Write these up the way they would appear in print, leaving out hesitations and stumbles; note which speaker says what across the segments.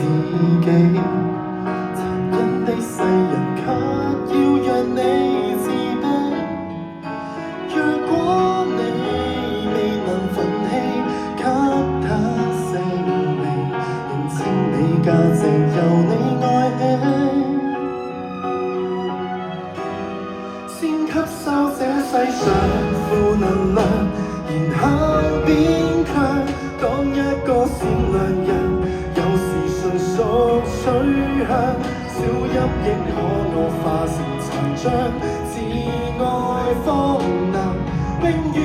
Speaker 1: 己。殘忍的世人卻要讓你自卑。若果你未能奮起，給他勝利，認清你價值由你愛起。先吸收這世上負能量，然後變強。當一個善良人，有時純屬取向，小陰影可惡化成殘障，自愛方能永遠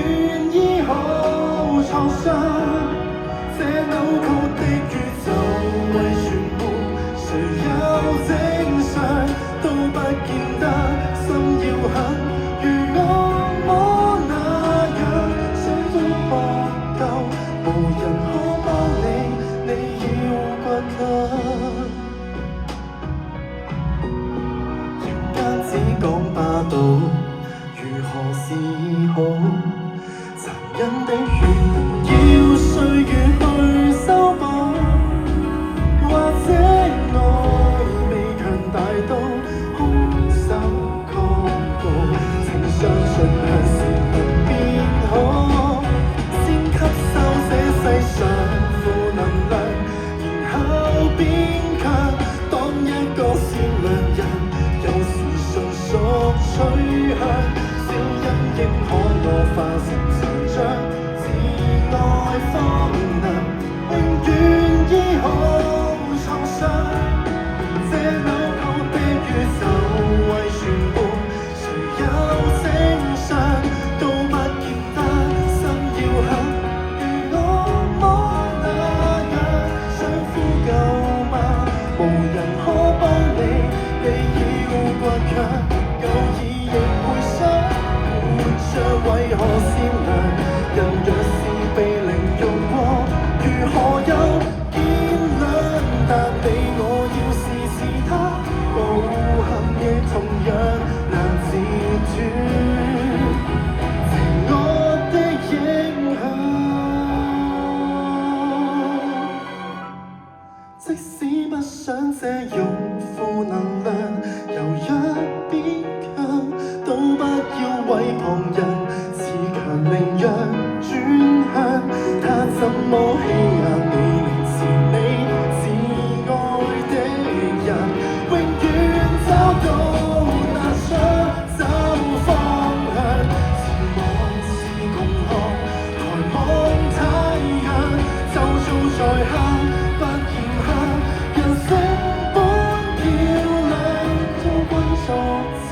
Speaker 1: 醫好創傷。這扭曲的宇宙為全部，誰有正常都不見得心要狠，如惡魔那樣想要搏鬥，無人可幫你，你要倔強。人間只講霸道，如何是好？殘忍的血要歲月去修補，或者愛未強大到空手抗暴，請相信向善能變好。先吸收這世上負能量，然後變強。當一個善良人，有時純屬取向，小陰影可惡化成殘障，自愛方能永遠醫好創傷。這扭曲的宇宙為全部，誰有正常都不見得心要狠，如惡魔那樣想呼救嗎？無人可幫你，你要倔強。偶爾亦會想活着為何善良？人若是被凌辱過，如何有見亮？但你我要是似他，無憾亦同樣難自主邪惡的影響。即使不想借用負能量，由弱變強，都不要為旁人自強凌弱轉向。他怎麼欺壓你，凌遲你至愛的人，永遠找到難想找方向。前往是共學，抬望太陽，就做在下，不嫌下，人性本漂亮，孤軍作戰，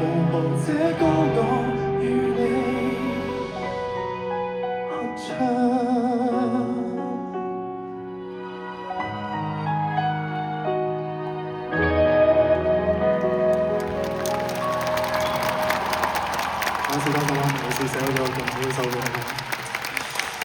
Speaker 1: 無望這歌我與你合唱。多謝啦，老師寫咗咁好嘅首歌。